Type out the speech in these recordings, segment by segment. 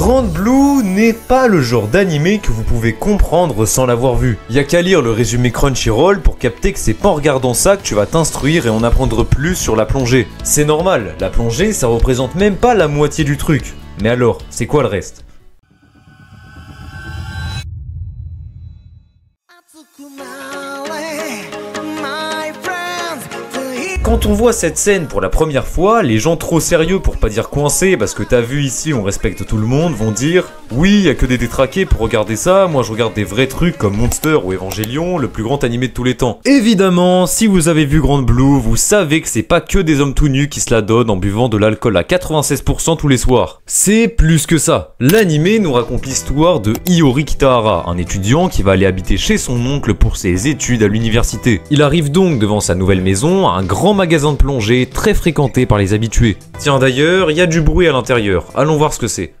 Grand Blue n'est pas le genre d'animé que vous pouvez comprendre sans l'avoir vu. Y'a qu'à lire le résumé Crunchyroll pour capter que c'est pas en regardant ça que tu vas t'instruire et en apprendre plus sur la plongée. C'est normal, la plongée ça représente même pas la moitié du truc. Mais alors, c'est quoi le reste ? Quand on voit cette scène pour la première fois, les gens trop sérieux pour pas dire coincés, parce que t'as vu ici on respecte tout le monde, vont dire « Oui, y'a que des détraqués pour regarder ça, moi je regarde des vrais trucs comme Monster ou Evangelion, le plus grand animé de tous les temps. » Évidemment, si vous avez vu Grand Blue, vous savez que c'est pas que des hommes tout nus qui se la donnent en buvant de l'alcool à 96% tous les soirs. C'est plus que ça. L'animé nous raconte l'histoire de Iori Kitahara, un étudiant qui va aller habiter chez son oncle pour ses études à l'université. Il arrive donc devant sa nouvelle maison, un grand magasin de plongée très fréquenté par les habitués. Tiens d'ailleurs, il y a du bruit à l'intérieur, allons voir ce que c'est.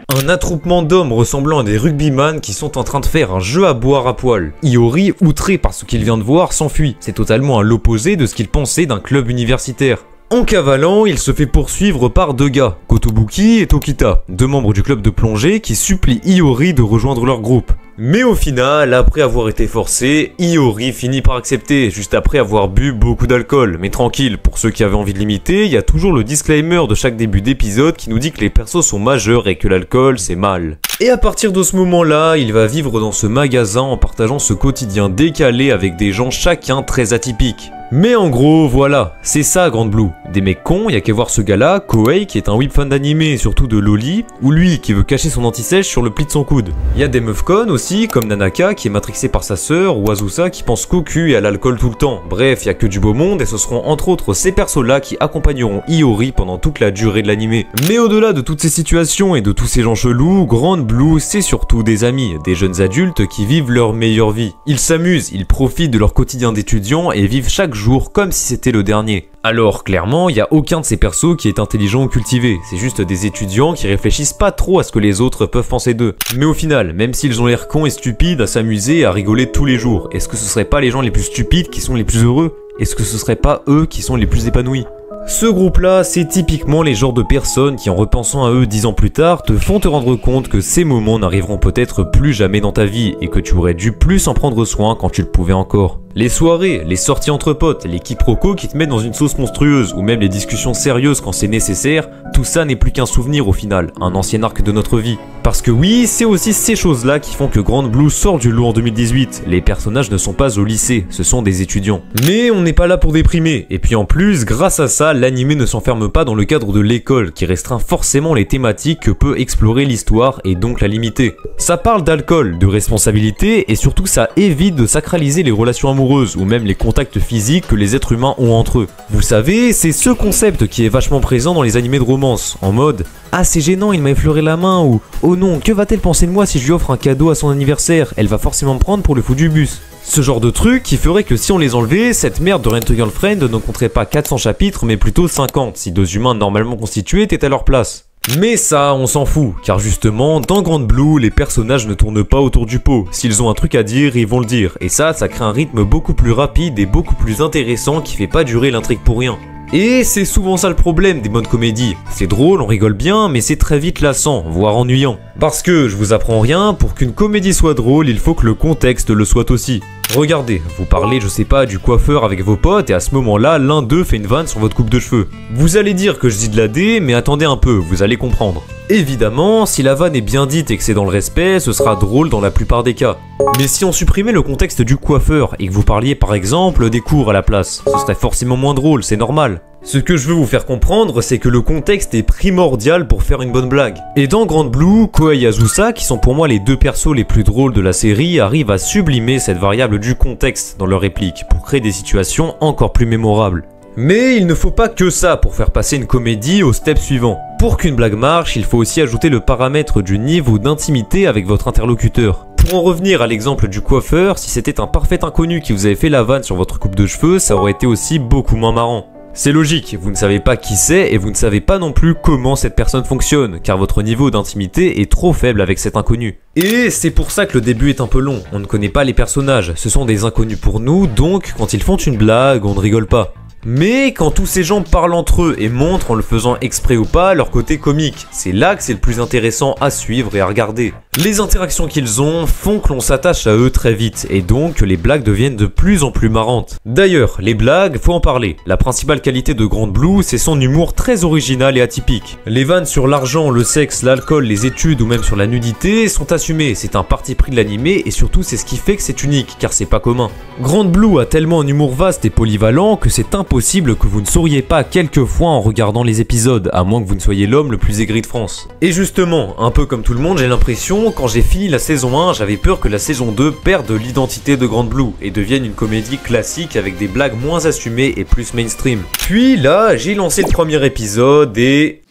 Un attroupement d'hommes ressemblant à des rugbyman qui sont en train de faire un jeu à boire à poil. Iori, outré par ce qu'il vient de voir, s'enfuit. C'est totalement à l'opposé de ce qu'il pensait d'un club universitaire. En cavalant, il se fait poursuivre par deux gars, Kotobuki et Tokita, deux membres du club de plongée qui supplient Iori de rejoindre leur groupe. Mais au final, après avoir été forcé, Iori finit par accepter, juste après avoir bu beaucoup d'alcool. Mais tranquille, pour ceux qui avaient envie de l'imiter, il y a toujours le disclaimer de chaque début d'épisode qui nous dit que les persos sont majeurs et que l'alcool c'est mal. Et à partir de ce moment-là, il va vivre dans ce magasin en partageant ce quotidien décalé avec des gens chacun très atypiques. Mais en gros, voilà, c'est ça Grand Blue. Des mecs cons, y'a qu'à voir ce gars-là, Kohei, qui est un whip fan d'anime et surtout de loli, ou lui qui veut cacher son anti-sèche sur le pli de son coude. Y'a des meufs connes aussi, comme Nanaka qui est matrixée par sa sœur, ou Azusa qui pense qu'au cul et à l'alcool tout le temps. Bref, y'a que du beau monde et ce seront entre autres ces persos-là qui accompagneront Iori pendant toute la durée de l'anime. Mais au-delà de toutes ces situations et de tous ces gens chelous, Grand Blue c'est surtout des amis, des jeunes adultes qui vivent leur meilleure vie. Ils s'amusent, ils profitent de leur quotidien d'étudiants et vivent chaque jour comme si c'était le dernier. Alors clairement, il n'y a aucun de ces persos qui est intelligent ou cultivé, c'est juste des étudiants qui réfléchissent pas trop à ce que les autres peuvent penser d'eux. Mais au final, même s'ils ont l'air cons et stupides à s'amuser et à rigoler tous les jours, est-ce que ce serait pas les gens les plus stupides qui sont les plus heureux? Est-ce que ce serait pas eux qui sont les plus épanouis? Ce groupe-là, c'est typiquement les genres de personnes qui, en repensant à eux 10 ans plus tard, te font te rendre compte que ces moments n'arriveront peut-être plus jamais dans ta vie et que tu aurais dû plus en prendre soin quand tu le pouvais encore. Les soirées, les sorties entre potes, les quiproquos qui te mettent dans une sauce monstrueuse ou même les discussions sérieuses quand c'est nécessaire, tout ça n'est plus qu'un souvenir au final, un ancien arc de notre vie. Parce que oui, c'est aussi ces choses-là qui font que Grand Blue sort du lot en 2018. Les personnages ne sont pas au lycée, ce sont des étudiants. Mais on n'est pas là pour déprimer, et puis en plus, grâce à ça, l'anime ne s'enferme pas dans le cadre de l'école, qui restreint forcément les thématiques que peut explorer l'histoire et donc la limiter. Ça parle d'alcool, de responsabilité, et surtout ça évite de sacraliser les relations amoureuses ou même les contacts physiques que les êtres humains ont entre eux. Vous savez, c'est ce concept qui est vachement présent dans les animés de romance, en mode « Ah c'est gênant, il m'a effleuré la main » ou « Oh non, que va-t-elle penser de moi si je lui offre un cadeau à son anniversaire? Elle va forcément me prendre pour le fou du bus. » Ce genre de truc qui ferait que si on les enlevait, cette merde de Rent a Girlfriend ne compterait pas 400 chapitres mais plutôt 50 si deux humains normalement constitués étaient à leur place. Mais ça, on s'en fout, car justement, dans Grand Blue, les personnages ne tournent pas autour du pot. S'ils ont un truc à dire, ils vont le dire. Et ça crée un rythme beaucoup plus rapide et beaucoup plus intéressant qui fait pas durer l'intrigue pour rien. Et c'est souvent ça le problème des bonnes comédies. C'est drôle, on rigole bien, mais c'est très vite lassant, voire ennuyant. Parce que, je vous apprends rien, pour qu'une comédie soit drôle, il faut que le contexte le soit aussi. Regardez, vous parlez, je sais pas, du coiffeur avec vos potes et à ce moment-là, l'un d'eux fait une vanne sur votre coupe de cheveux. Vous allez dire que je dis de la D, mais attendez un peu, vous allez comprendre. Évidemment, si la vanne est bien dite et que c'est dans le respect, ce sera drôle dans la plupart des cas. Mais si on supprimait le contexte du coiffeur et que vous parliez par exemple des cours à la place, ce serait forcément moins drôle, c'est normal. Ce que je veux vous faire comprendre, c'est que le contexte est primordial pour faire une bonne blague. Et dans Grand Blue, Kohei et Azusa, qui sont pour moi les deux persos les plus drôles de la série, arrivent à sublimer cette variable du contexte dans leurs répliques pour créer des situations encore plus mémorables. Mais il ne faut pas que ça pour faire passer une comédie au step suivant. Pour qu'une blague marche, il faut aussi ajouter le paramètre du niveau d'intimité avec votre interlocuteur. Pour en revenir à l'exemple du coiffeur, si c'était un parfait inconnu qui vous avait fait la vanne sur votre coupe de cheveux, ça aurait été aussi beaucoup moins marrant. C'est logique, vous ne savez pas qui c'est et vous ne savez pas non plus comment cette personne fonctionne, car votre niveau d'intimité est trop faible avec cet inconnu. Et c'est pour ça que le début est un peu long, on ne connaît pas les personnages, ce sont des inconnus pour nous, donc quand ils font une blague, on ne rigole pas. Mais quand tous ces gens parlent entre eux et montrent, en le faisant exprès ou pas, leur côté comique, c'est là que c'est le plus intéressant à suivre et à regarder. Les interactions qu'ils ont font que l'on s'attache à eux très vite, et donc que les blagues deviennent de plus en plus marrantes. D'ailleurs, les blagues, faut en parler. La principale qualité de Grand Blue, c'est son humour très original et atypique. Les vannes sur l'argent, le sexe, l'alcool, les études ou même sur la nudité sont assumées, c'est un parti pris de l'animé et surtout c'est ce qui fait que c'est unique, car c'est pas commun. Grand Blue a tellement un humour vaste et polyvalent que c'est impossible que vous ne souriez pas quelques fois en regardant les épisodes, à moins que vous ne soyez l'homme le plus aigri de France. Et justement, un peu comme tout le monde, j'ai l'impression, quand j'ai fini la saison 1, j'avais peur que la saison 2 perde l'identité de Grand Blue et devienne une comédie classique avec des blagues moins assumées et plus mainstream. Puis là, j'ai lancé le premier épisode et...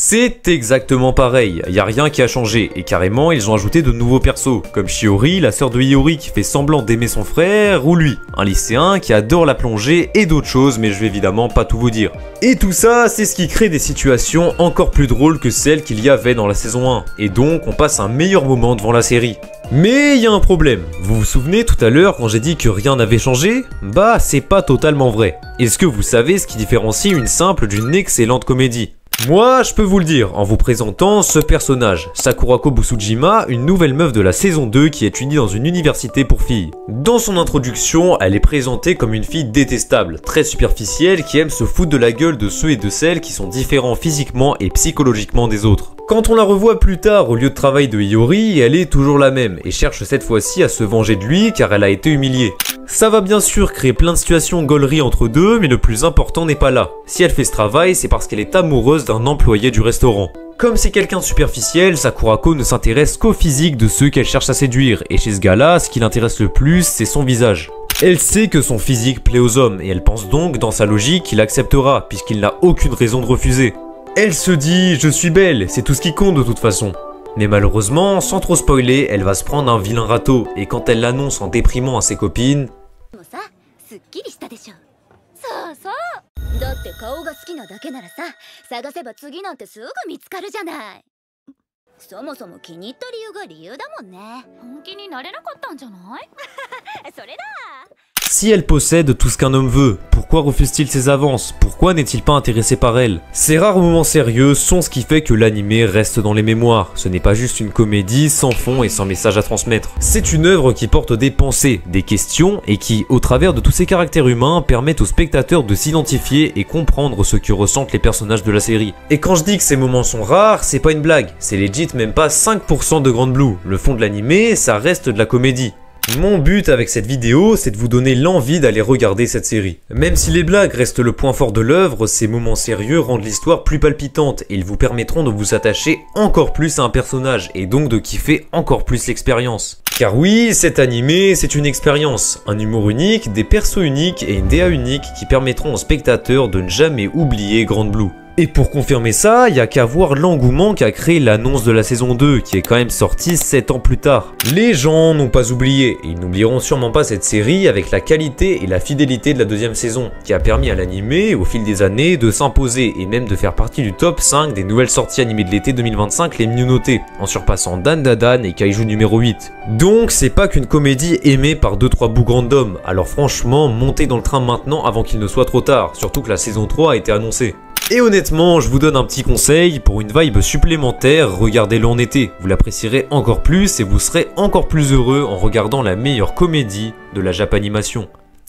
C'est exactement pareil, y a rien qui a changé, et carrément ils ont ajouté de nouveaux persos, comme Shiori, la sœur de Hiyori qui fait semblant d'aimer son frère, ou lui, un lycéen qui adore la plongée et d'autres choses, mais je vais évidemment pas tout vous dire. Et tout ça, c'est ce qui crée des situations encore plus drôles que celles qu'il y avait dans la saison 1, et donc on passe un meilleur moment devant la série. Mais il y a un problème. Vous vous souvenez tout à l'heure quand j'ai dit que rien n'avait changé? Bah, c'est pas totalement vrai. Est-ce que vous savez ce qui différencie une simple d'une excellente comédie? Moi, je peux vous le dire en vous présentant ce personnage, Sakurako Busujima, une nouvelle meuf de la saison 2 qui étudie dans une université pour filles. Dans son introduction, elle est présentée comme une fille détestable, très superficielle, qui aime se foutre de la gueule de ceux et de celles qui sont différents physiquement et psychologiquement des autres. Quand on la revoit plus tard au lieu de travail de Hiyori, elle est toujours la même et cherche cette fois-ci à se venger de lui car elle a été humiliée. Ça va bien sûr créer plein de situations gauleries entre deux, mais le plus important n'est pas là. Si elle fait ce travail, c'est parce qu'elle est amoureuse d'un employé du restaurant. Comme c'est quelqu'un de superficiel, Sakurako ne s'intéresse qu'au physique de ceux qu'elle cherche à séduire, et chez ce gars-là, ce qui l'intéresse le plus, c'est son visage. Elle sait que son physique plaît aux hommes, et elle pense donc, dans sa logique, qu'il acceptera, puisqu'il n'a aucune raison de refuser. Elle se dit « je suis belle, c'est tout ce qui compte de toute façon ». Mais malheureusement, sans trop spoiler, elle va se prendre un vilain râteau, et quand elle l'annonce en déprimant à ses copines... Si elle possède tout ce qu'un homme veut, pourquoi refuse-t-il ses avances? Pourquoi n'est-il pas intéressé par elle? Ces rares moments sérieux sont ce qui fait que l'anime reste dans les mémoires. Ce n'est pas juste une comédie sans fond et sans message à transmettre. C'est une œuvre qui porte des pensées, des questions et qui, au travers de tous ses caractères humains, permettent aux spectateurs de s'identifier et comprendre ce que ressentent les personnages de la série. Et quand je dis que ces moments sont rares, c'est pas une blague. C'est legit même pas 5% de Grand Blue. Le fond de l'anime, ça reste de la comédie. Mon but avec cette vidéo, c'est de vous donner l'envie d'aller regarder cette série. Même si les blagues restent le point fort de l'œuvre, ces moments sérieux rendent l'histoire plus palpitante et ils vous permettront de vous attacher encore plus à un personnage et donc de kiffer encore plus l'expérience. Car oui, cet animé, c'est une expérience, un humour unique, des persos uniques et une DA unique qui permettront aux spectateurs de ne jamais oublier Grand Blue. Et pour confirmer ça, il y a qu'à voir l'engouement qu'a créé l'annonce de la saison 2, qui est quand même sortie 7 ans plus tard. Les gens n'ont pas oublié, et ils n'oublieront sûrement pas cette série avec la qualité et la fidélité de la deuxième saison, qui a permis à l'animé, au fil des années, de s'imposer et même de faire partie du top 5 des nouvelles sorties animées de l'été 2025 les mieux notées, en surpassant Dan Da Dan et Kaiju numéro 8. Donc c'est pas qu'une comédie aimée par 2-3 bouts random, alors franchement, montez dans le train maintenant avant qu'il ne soit trop tard, surtout que la saison 3 a été annoncée. Et honnêtement, je vous donne un petit conseil, pour une vibe supplémentaire, regardez-le en été. Vous l'apprécierez encore plus et vous serez encore plus heureux en regardant la meilleure comédie de la Japanimation.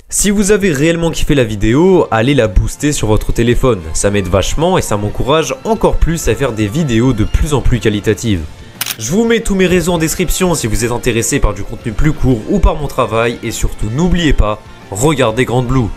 Si vous avez réellement kiffé la vidéo, allez la booster sur votre téléphone. Ça m'aide vachement et ça m'encourage encore plus à faire des vidéos de plus en plus qualitatives. Je vous mets tous mes réseaux en description si vous êtes intéressé par du contenu plus court ou par mon travail. Et surtout, n'oubliez pas, regardez Grand Blue.